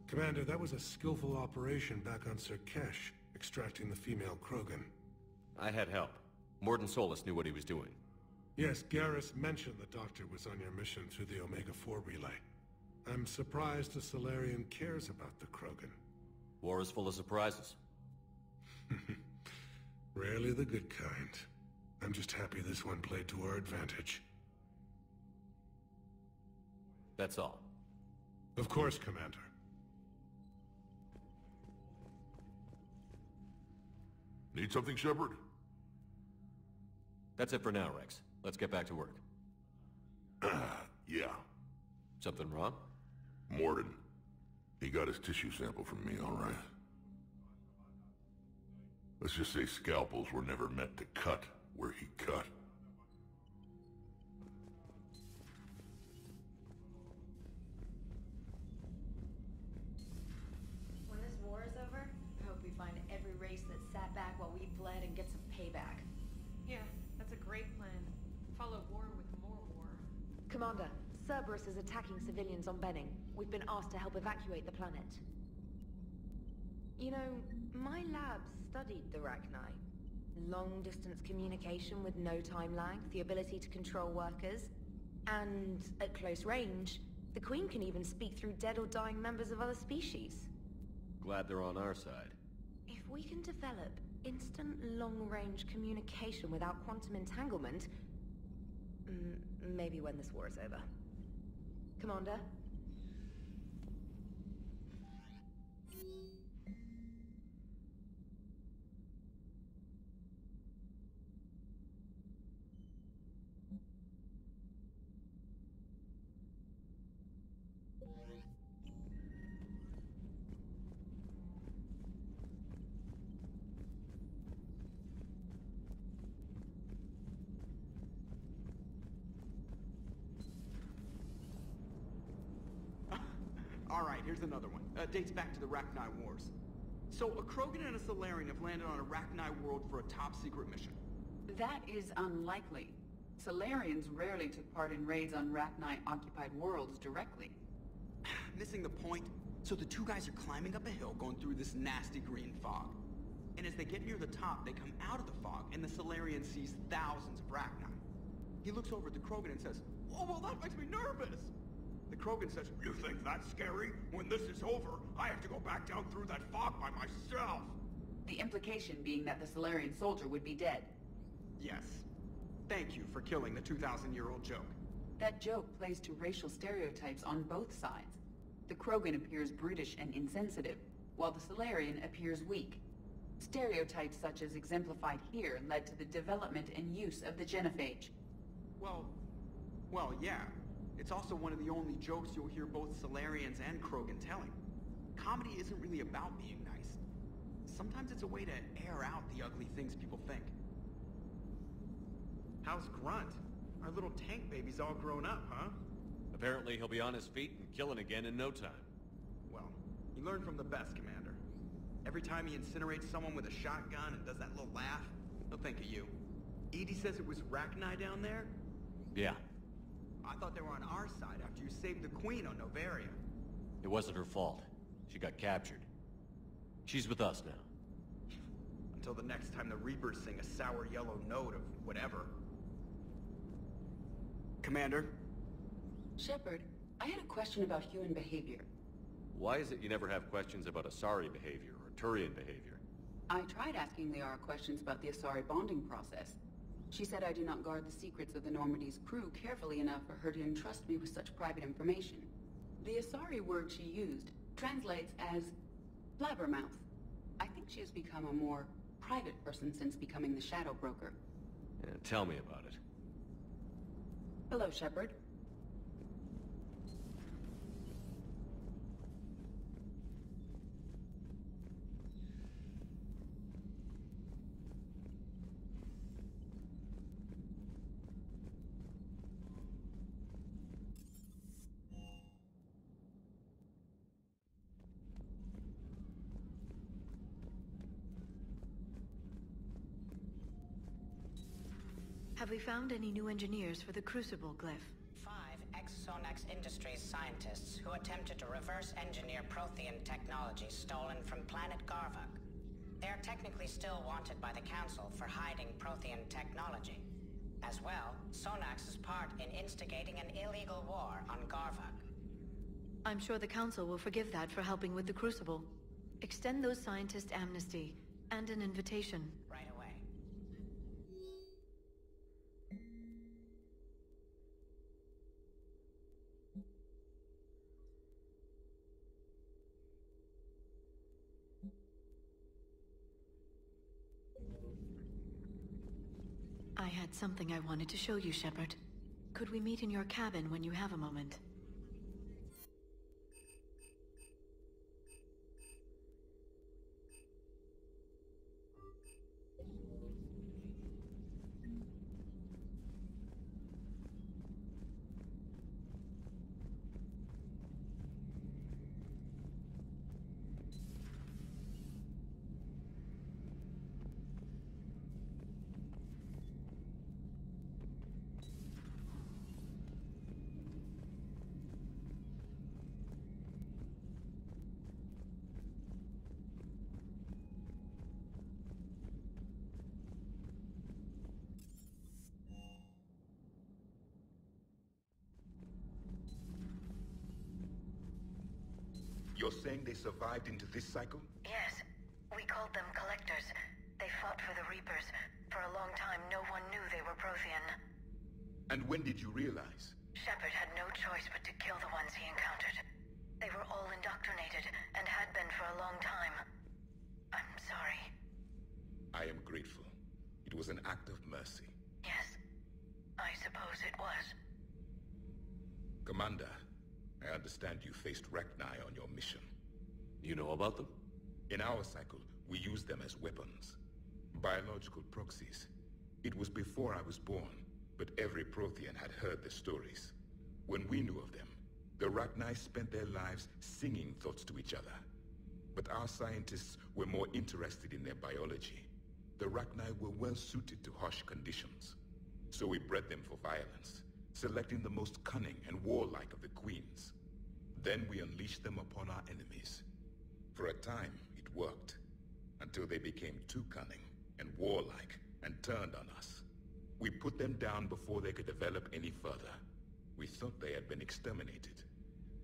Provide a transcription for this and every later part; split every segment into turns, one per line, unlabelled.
Commander, that was a skillful operation back on Sirkesh, extracting the female Krogan.
I had help. Mordin Solus knew what he was doing.
Yes, Garrus mentioned the Doctor was on your mission through the Omega-4 relay. I'm surprised a Salarian cares about the Krogan.
War is full of surprises.
Rarely the good kind. I'm just happy this one played to our advantage.
That's all.
Of course, Commander.
Need something, Shepard?
That's it for now, Rex. Let's get back to work.
Yeah.
Something wrong?
Mordin. He got his tissue sample from me, all right. Let's just say scalpels were never meant to cut where he cut.
When this war is over, I hope we find every race that sat back while we bled and get some payback.
Yeah, that's a great plan. Follow war with more war.
Commander, Cerberus is attacking civilians on Benning. We've been asked to help evacuate the planet. You know, my lab studied the Rachni. Long-distance communication with no time lag, the ability to control workers, and at close range, the Queen can even speak through dead or dying members of other species.
Glad they're on our side.
If we can develop instant long-range communication without quantum entanglement, maybe when this war is over. Commander?
Alright, here's another one. Dates back to the Rachni Wars. So, a Krogan and a Salarian have landed on a Rachni world for a top-secret mission.
That is unlikely. Salarians rarely took part in raids on Rachni-occupied worlds directly.
Missing the point? So the two guys are climbing up a hill going through this nasty green fog. And as they get near the top, they come out of the fog, and the Salarian sees thousands of Rachni. He looks over at the Krogan and says, "Oh, well, that makes me nervous!" The Krogan says, "You think that's scary? When this is over, I have to go back down through that fog by myself!"
The implication being that the Salarian soldier would be dead.
Yes. Thank you for killing the 2,000-year-old joke.
That joke plays to racial stereotypes on both sides. The Krogan appears brutish and insensitive, while the Salarian appears weak. Stereotypes such as exemplified here led to the development and use of the genophage.
Well, yeah. It's also one of the only jokes you'll hear both Salarians and Krogan telling. Comedy isn't really about being nice. Sometimes it's a way to air out the ugly things people think. How's Grunt? Our little tank baby's all grown up, huh?
Apparently he'll be on his feet and killing again in no time.
Well, he learned from the best, Commander. Every time he incinerates someone with a shotgun and does that little laugh, he'll think of you. Edie says it was Rachni down there?
Yeah.
I thought they were on our side after you saved the Queen on Novaria.
It wasn't her fault. She got captured. She's with us now.
Until the next time the Reapers sing a sour yellow note of whatever. Commander?
Shepard, I had a question about human behavior.
Why is it you never have questions about Asari behavior or Turian behavior?
I tried asking Liara questions about the Asari bonding process. She said I do not guard the secrets of the Normandy's crew carefully enough for her to entrust me with such private information. The Asari word she used translates as blabbermouth. I think she has become a more private person since becoming the Shadow Broker.
Yeah, tell me about it.
Hello, Shepard.
Have we found any new engineers for the Crucible glyph?
5
Sonax Industries scientists who attempted to reverse engineer Prothean technology stolen from planet Garvuk. They are technically still wanted by the Council for hiding Prothean technology. As well, Sonax is part in instigating an illegal war on Garvuk.
I'm sure the Council will forgive that for helping with the Crucible. Extend those scientists amnesty, and an invitation.
Right away.
I had something I wanted to show you, Shepard. Could we meet in your cabin when you have a moment?
You're saying they survived into this cycle?
Yes. We called them Collectors. They fought for the Reapers. For a long time, no one knew they were Prothean.
And when did you realize?
Shepard had no choice but to kill the ones he encountered. They were all indoctrinated, and had been for a long time. I'm sorry.
I am grateful. It was an act of mercy.
Yes, I suppose it was.
Commander, I understand you faced Rachni on your mission.
You know about them?
In our cycle, we use them as weapons. Biological proxies. It was before I was born, but every Prothean had heard the stories. When we knew of them, the Rachni spent their lives singing thoughts to each other. But our scientists were more interested in their biology. The Rachni were well suited to harsh conditions. So we bred them for violence, selecting the most cunning and warlike of the queens. Then we unleashed them upon our enemies. For a time, it worked, until they became too cunning and warlike and turned on us. We put them down before they could develop any further. We thought they had been exterminated.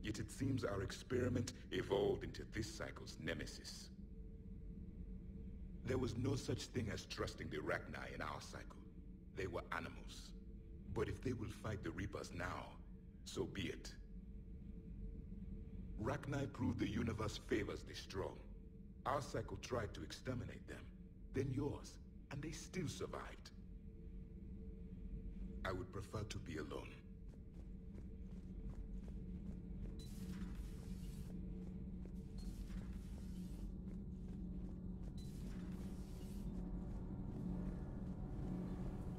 Yet it seems our experiment evolved into this cycle's nemesis. There was no such thing as trusting the Rachni in our cycle. They were animals. But if they will fight the Reapers now, so be it. Rachni proved the universe favors the strong. Our cycle tried to exterminate them, then yours, and they still survived. I would prefer to be alone.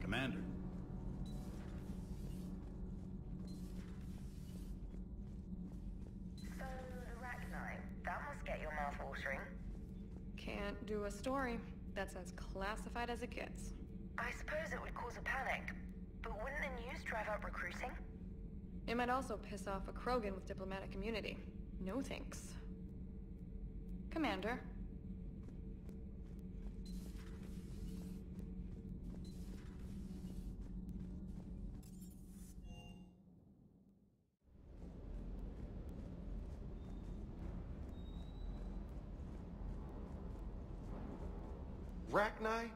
Commander.
So, the Rachni, that must get your mouth watering.
Can't do a story. That's as classified as it gets.
I suppose it would cause a panic, but wouldn't the news drive up recruiting?
It might also piss off a Krogan with diplomatic immunity. No thanks. Commander.
Rachni?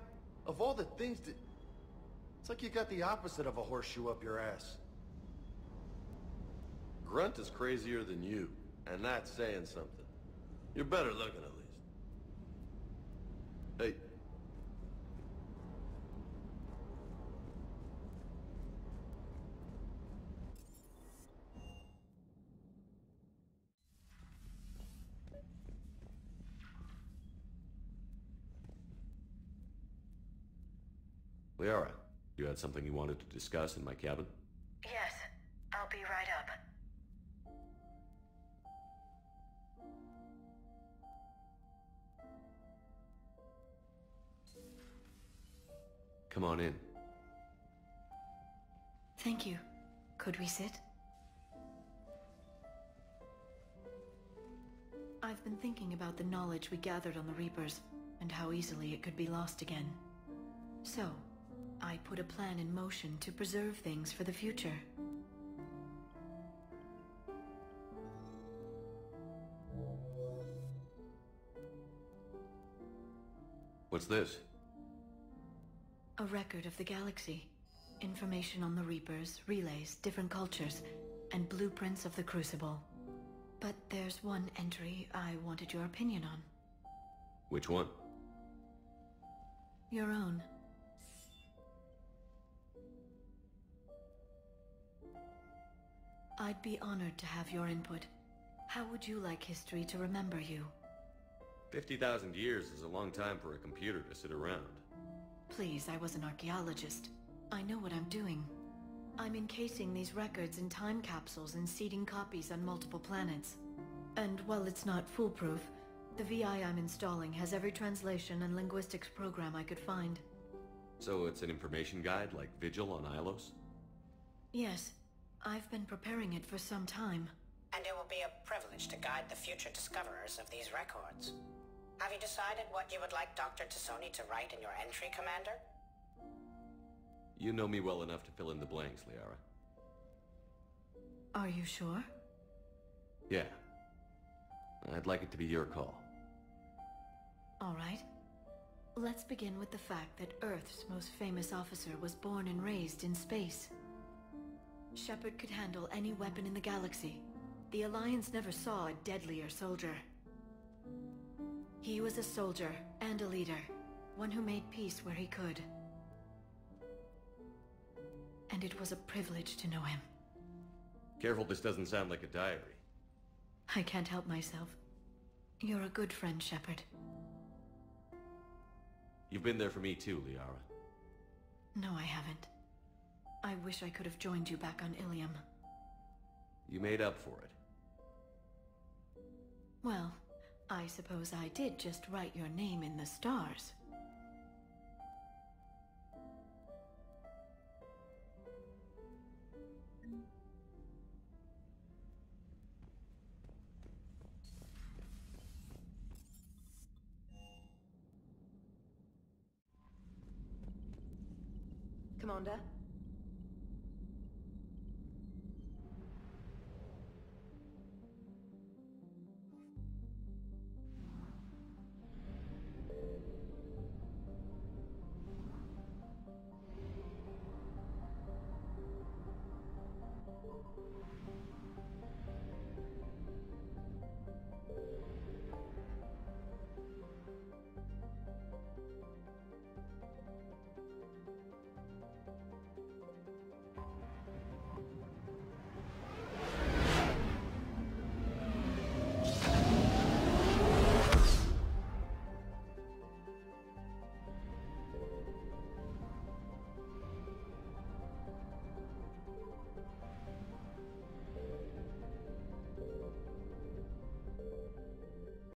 Of all the things that... It's like you got the opposite of a horseshoe up your ass.
Grunt is crazier than you, and that's saying something. You're better looking, at least. Hey.
Liara, you had something you wanted to discuss in my cabin?
Yes, I'll be right up.
Come on in.
Thank you. Could we sit?
I've been thinking about the knowledge we gathered on the Reapers, and how easily it could be lost again. So, I put a plan in motion to preserve things for the future.
What's this?
A record of the galaxy. Information on the Reapers, relays, different cultures, and blueprints of the Crucible. But there's one entry I wanted your opinion on.
Which one?
Your own. I'd be honored to have your input. How would you like history to remember you?
50,000 years is a long time for a computer to sit around.
Please, I was an archaeologist. I know what I'm doing. I'm encasing these records in time capsules and seeding copies on multiple planets. And while it's not foolproof, the VI I'm installing has every translation and linguistics program I could find.
So it's an information guide like Vigil on Ilos?
Yes. I've been preparing it for some time.
And it will be a privilege to guide the future discoverers of these records. Have you decided what you would like Dr. Tassoni to write in your entry, Commander?
You know me well enough to fill in the blanks, Liara.
Are you sure?
Yeah. I'd like it to be your call.
All right. Let's begin with the fact that Earth's most famous officer was born and raised in space. Shepard could handle any weapon in the galaxy. The Alliance never saw a deadlier soldier. He was a soldier and a leader, one who made peace where he could. And it was a privilege to know him.
Careful, this doesn't sound like a diary.
I can't help myself. You're a good friend, Shepard.
You've been there for me too, Liara.
No, I haven't. I wish I could have joined you back on Ilium.
You made up for it.
Well, I suppose I did just write your name in the stars.
Commander?